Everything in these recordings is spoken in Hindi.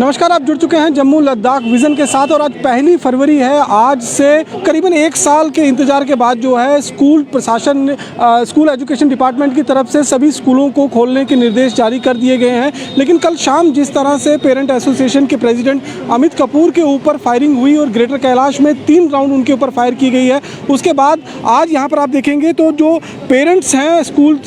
नमस्कार, आप जुड़ चुके हैं जम्मू लद्दाख विज़न के साथ और आज 1 फरवरी है। आज से करीबन 1 साल के इंतज़ार के बाद जो है स्कूल प्रशासन स्कूल एजुकेशन डिपार्टमेंट की तरफ से सभी स्कूलों को खोलने के निर्देश जारी कर दिए गए हैं। लेकिन कल शाम जिस तरह से पेरेंट एसोसिएशन के प्रेसिडेंट अमित कपूर के ऊपर फायरिंग हुई और ग्रेटर कैलाश में 3 राउंड उनके ऊपर फायर की गई है, उसके बाद आज यहाँ पर आप देखेंगे तो जो पेरेंट्स हैं, स्कूल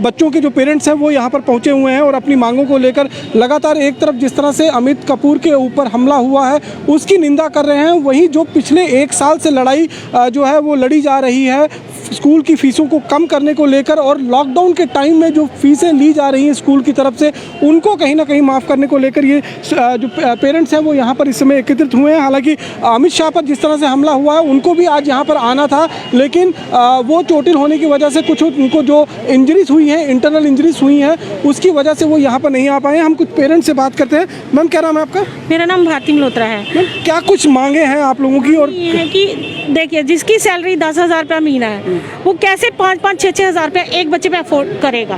बच्चों के जो पेरेंट्स हैं वो यहाँ पर पहुँचे हुए हैं और अपनी मांगों को लेकर लगातार एक तरफ जिस तरह से अमित कपूर के ऊपर हमला हुआ है उसकी निंदा कर रहे हैं, वहीं जो पिछले 1 साल से लड़ाई जो है वो लड़ी जा रही है स्कूल की फ़ीसों को कम करने को लेकर और लॉकडाउन के टाइम में जो फ़ीसें ली जा रही हैं स्कूल की तरफ से उनको कहीं ना कहीं माफ़ करने को लेकर ये जो पेरेंट्स हैं वो यहाँ पर इस समय एकत्रित हुए हैं। हालांकि अमित शाह पर जिस तरह से हमला हुआ है उनको भी आज यहाँ पर आना था, लेकिन वो चोटिल होने की वजह से कुछ उनको जो इंजरीज हुई हैं, इंटरनल इंजरीज हुई हैं, उसकी वजह से वो यहाँ पर नहीं आ पाए हैं। हम कुछ पेरेंट्स से बात करते हैं। मैम, क्या नाम है आपका? मेरा नाम भारती मल्होत्रा है। मैम, क्या कुछ मांगे हैं आप लोगों की? और ये है कि देखिए, जिसकी सैलरी 10,000 रुपया महीना है वो कैसे 5-5, 6-6 हज़ार रुपया एक बच्चे पे अफोर्ड करेगा।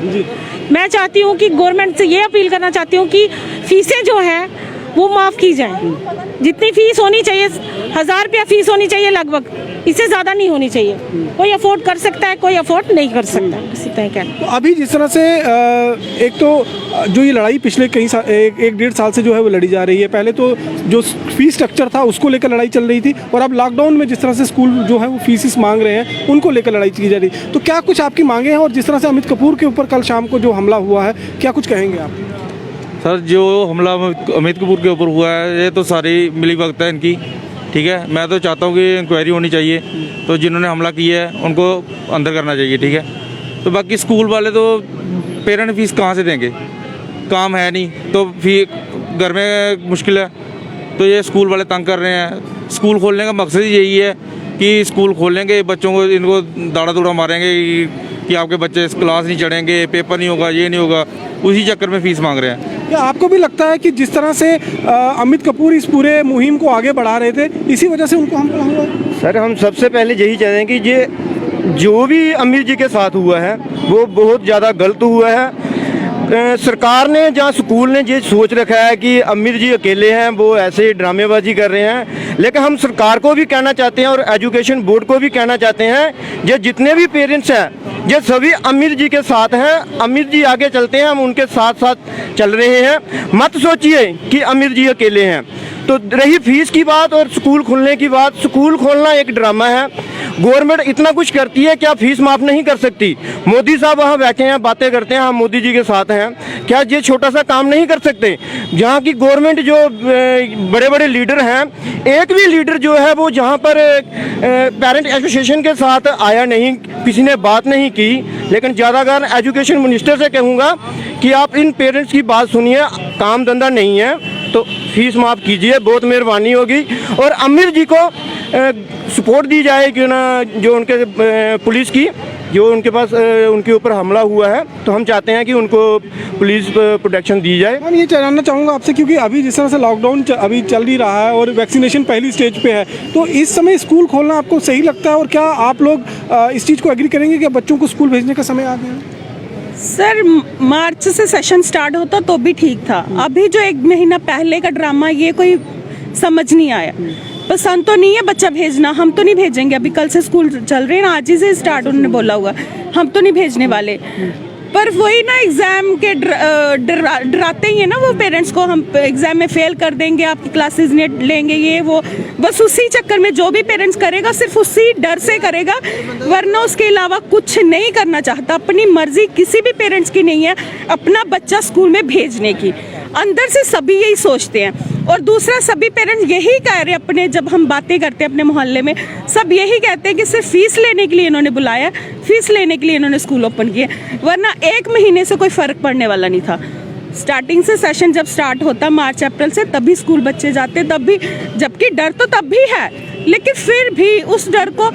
मैं चाहती हूँ कि गवर्नमेंट से ये अपील करना चाहती हूँ कि फीसें जो है वो माफ़ की जाए। जितनी फीस होनी चाहिए 1,000 रुपया फीस होनी चाहिए लगभग, इससे ज़्यादा नहीं होनी चाहिए। कोई अफोर्ड कर सकता है, कोई अफोर्ड नहीं कर सकता। इसी तरह क्या तो अभी जिस तरह से एक तो जो ये लड़ाई पिछले कई साल 1-1.5 साल से जो है वो लड़ी जा रही है। पहले तो जो फीस स्ट्रक्चर था उसको लेकर लड़ाई चल रही थी और अब लॉकडाउन में जिस तरह से स्कूल जो है वो फीस मांग रहे हैं उनको लेकर लड़ाई की जा रही है। तो क्या कुछ आपकी मांगे हैं? और जिस तरह से अमित कपूर के ऊपर कल शाम को जो हमला हुआ है, क्या कुछ कहेंगे आप? सर, जो हमला अमित कपूर के ऊपर हुआ है ये तो सारी मिलीभगत है इनकी, ठीक है। मैं तो चाहता हूँ कि इंक्वायरी होनी चाहिए, तो जिन्होंने हमला किया है उनको अंदर करना चाहिए, ठीक है। तो बाकी स्कूल वाले तो पेरेंट फीस कहाँ से देंगे? काम है नहीं तो फिर घर में मुश्किल है, तो ये स्कूल वाले तंग कर रहे हैं। स्कूल खोलने का मकसद ही यही है कि स्कूल खोलेंगे, बच्चों को इनको दाड़ा दूड़ा मारेंगे कि आपके बच्चे क्लास नहीं चढ़ेंगे, पेपर नहीं होगा, ये नहीं होगा। उसी चक्कर में फीस मांग रहे हैं। क्या आपको भी लगता है कि जिस तरह से अमित कपूर इस पूरे मुहिम को आगे बढ़ा रहे थे इसी वजह से उनको हमला हुआ? सर, हम सबसे पहले यही चाहते हैं कि ये जो भी अमीर जी के साथ हुआ है वो बहुत ज़्यादा गलत हुआ है। सरकार ने जहाँ स्कूल ने ये सोच रखा है कि अमीर जी अकेले हैं, वो ऐसे ड्रामेबाजी कर रहे हैं। लेकिन हम सरकार को भी कहना चाहते हैं और एजुकेशन बोर्ड को भी कहना चाहते हैं, ये जितने भी पेरेंट्स हैं ये सभी अमीर जी के साथ हैं। अमीर जी आगे चलते हैं, हम उनके साथ साथ चल रहे हैं। मत सोचिए कि अमीर जी अकेले हैं। तो रही फीस की बात और स्कूल खुलने की बात, स्कूल खोलना एक ड्रामा है। गवर्नमेंट इतना कुछ करती है, क्या फीस माफ़ नहीं कर सकती? मोदी साहब वहाँ बैठे हैं, बातें करते हैं, हम मोदी जी के साथ हैं, क्या ये छोटा सा काम नहीं कर सकते? जहाँ की गवर्नमेंट जो बड़े बड़े लीडर हैं, एक भी लीडर जो है वो जहाँ पर पेरेंट एसोसिएशन के साथ आया नहीं, किसी ने बात नहीं की। लेकिन ज़्यादातर एजुकेशन मिनिस्टर से कहूँगा कि आप इन पेरेंट्स की बात सुनिए, काम धंधा नहीं है तो फीस माफ़ कीजिए, बहुत मेहरबानी होगी। और अमीर जी को सपोर्ट दी जाए क्यों ना, जो उनके पुलिस की जो उनके पास उनके ऊपर हमला हुआ है, तो हम चाहते हैं कि उनको पुलिस प्रोटेक्शन दी जाए। मैं ये जानना चाहूँगा आपसे, क्योंकि अभी जिस तरह से लॉकडाउन अभी चल ही रहा है और वैक्सीनेशन पहली स्टेज पे है, तो इस समय स्कूल खोलना आपको सही लगता है? और क्या आप लोग इस चीज़ को एग्री करेंगे कि बच्चों को स्कूल भेजने का समय आ गया है? सर, मार्च से सेशन स्टार्ट होता तो भी ठीक था। अभी जो 1 महीना पहले का ड्रामा, ये कोई समझ नहीं आया। पसंद तो नहीं है बच्चा भेजना, हम तो नहीं भेजेंगे। अभी कल से स्कूल चल रहे हैं ना, आज ही से स्टार्ट उन्होंने बोला हुआ, हम तो नहीं भेजने वाले। पर वही ना, एग्जाम के डराते ही है ना वो पेरेंट्स को, हम एग्जाम में फेल कर देंगे, आपकी क्लासेस नहीं लेंगे, ये वो। बस उसी चक्कर में जो भी पेरेंट्स करेगा सिर्फ उसी डर से करेगा, वरना उसके अलावा कुछ नहीं करना चाहता। अपनी मर्जी किसी भी पेरेंट्स की नहीं है अपना बच्चा स्कूल में भेजने की। अंदर से सभी यही सोचते हैं। और दूसरा, सभी पेरेंट्स यही कह रहे हैं अपने, जब हम बातें करते हैं अपने मोहल्ले में, सब यही कहते हैं कि सिर्फ फीस लेने के लिए इन्होंने बुलाया, फीस लेने के लिए इन्होंने स्कूल ओपन किया, वरना 1 महीने से कोई फर्क पड़ने वाला नहीं था। स्टार्टिंग से सेशन जब स्टार्ट होता मार्च अप्रैल से, तभी स्कूल बच्चे जाते, तब भी, जबकि डर तो तब भी है, लेकिन फिर भी उस डर को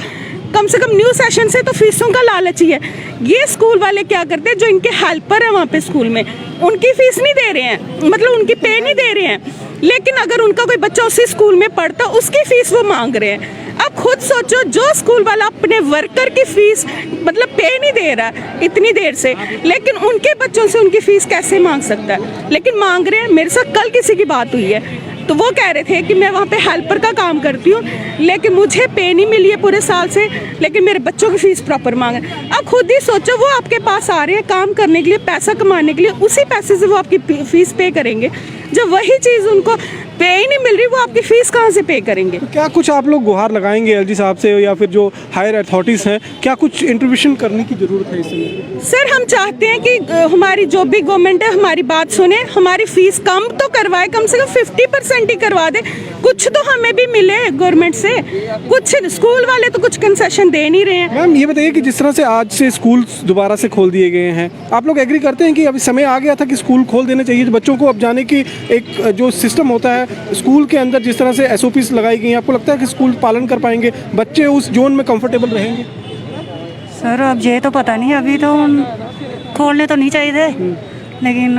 कम से कम न्यू सेशन से तो फीसों का लालच ही है। ये स्कूल वाले क्या करते हैं, जो इनके हेल्पर है वहाँ पे स्कूल में, उनकी फीस नहीं दे रहे हैं, मतलब उनकी पे नहीं दे रहे हैं, लेकिन अगर उनका कोई बच्चा उसी स्कूल में पढ़ता उसकी फीस वो मांग रहे हैं। अब खुद सोचो, जो स्कूल वाला अपने वर्कर की फीस मतलब पे नहीं दे रहा है इतनी देर से, लेकिन उनके बच्चों से उनकी फीस कैसे मांग सकता है? लेकिन मांग रहे हैं। मेरे साथ कल किसी की बात हुई है, तो वो कह रहे थे कि मैं वहाँ पे हेल्पर का काम करती हूँ, लेकिन मुझे पे नहीं मिली है पूरे साल से, लेकिन मेरे बच्चों की फीस प्रॉपर मांग रहे हैं। अब खुद ही सोचो, वो आपके पास आ रहे हैं काम करने के लिए, पैसा कमाने के लिए, उसी पैसे से वो आपकी फीस पे करेंगे। जब वही चीज़ उनको पे ही नहीं मिल रही, वो आपकी फीस कहाँ से पे करेंगे? तो क्या कुछ आप लोग गुहार लगाएंगे एलजी साहब से या फिर जो हायर अथॉरिटीज़ हैं, क्या कुछ इंटरवेंशन करने की ज़रूरत है इस समय? सर, हम चाहते हैं कि हमारी जो भी गवर्नमेंट है हमारी बात सुने, हमारी फीस कम तो करवाए, कम से कम 50% ही करवा दे, कुछ तो हमें भी मिले गवर्नमेंट से। कुछ स्कूल वाले तो कुछ कंसेशन दे नहीं रहे हैं। मैम ये बताइए कि जिस तरह से आज से स्कूल दोबारा से खोल दिए गए हैं, आप लोग एग्री करते हैं कि अभी समय आ गया था कि स्कूल खोल देने चाहिए? बच्चों को अब जाने की एक जो सिस्टम होता है स्कूल के अंदर, जिस तरह से एसओपीज लगाई गई हैं, आपको लगता है कि स्कूल पालन कर पाएंगे, बच्चे उस जोन में कंफर्टेबल रहेंगे? सर अब ये तो पता नहीं, अभी तो खोलने तो नहीं चाहिए थे, लेकिन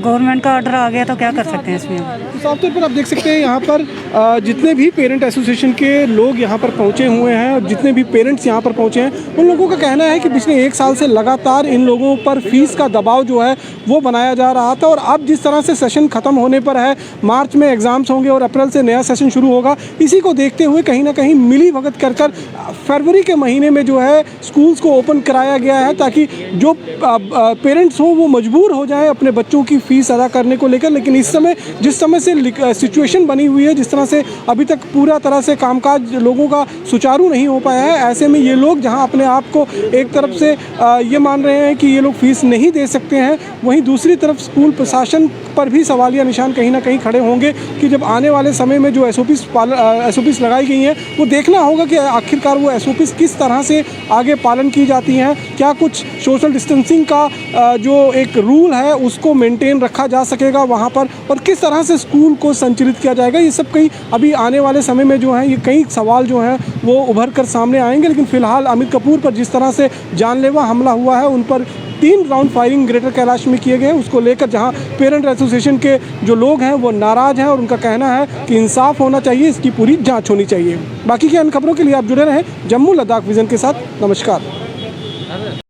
गवर्नमेंट का ऑर्डर आ गया तो क्या कर सकते हैं इसमें। तो साफ तौर पर आप देख सकते हैं यहाँ पर जितने भी पेरेंट एसोसिएशन के लोग यहाँ पर पहुँचे हुए हैं, जितने भी पेरेंट्स यहाँ पर पहुँचे हैं, उन लोगों का कहना है कि पिछले 1 साल से लगातार इन लोगों पर फीस का दबाव जो है वो बनाया जा रहा था, और अब जिस तरह से सेशन ख़त्म होने पर है, मार्च में एग्ज़ाम्स होंगे और अप्रैल से नया सेशन शुरू होगा, इसी को देखते हुए कहीं ना कहीं मिली भगत कर फरवरी के महीने में जो है स्कूल्स को ओपन कराया गया है, ताकि जो पेरेंट्स हों वो मजबूर हो जाएं अपने बच्चों की फ़ीस अदा करने को लेकर। लेकिन इस समय जिस समय से सिचुएशन बनी हुई है, जिस तरह से अभी तक पूरा तरह से कामकाज लोगों का सुचारू नहीं हो पाया है, ऐसे में ये लोग जहां अपने आप को एक तरफ से ये मान रहे हैं कि ये लोग फ़ीस नहीं दे सकते हैं, वहीं दूसरी तरफ स्कूल प्रशासन पर भी सवालिया निशान कहीं ना कहीं खड़े होंगे कि जब आने वाले समय में जो एसओपीज लगाई गई हैं, वो देखना होगा कि आखिरकार वो एसओपीज किस तरह से आगे पालन की जाती हैं। क्या कुछ सोशल डिस्टेंसिंग का जो एक रूल है उसको मेंटेन रखा जा सकेगा वहाँ पर, और किस तरह से स्कूल को संचालित किया जाएगा, ये सब कई अभी आने वाले समय में जो है ये कई सवाल जो हैं वो उभर कर सामने आएंगे। लेकिन फिलहाल अमित कपूर पर जिस तरह से जानलेवा हमला हुआ है, उन पर 3 राउंड फायरिंग ग्रेटर कैलाश में किए गए हैं, उसको लेकर जहां पेरेंट एसोसिएशन के जो लोग हैं वो नाराज़ हैं और उनका कहना है कि इंसाफ होना चाहिए, इसकी पूरी जांच होनी चाहिए। बाकी की अन्य खबरों के लिए आप जुड़े रहें जम्मू लद्दाख विज़न के साथ। नमस्कार।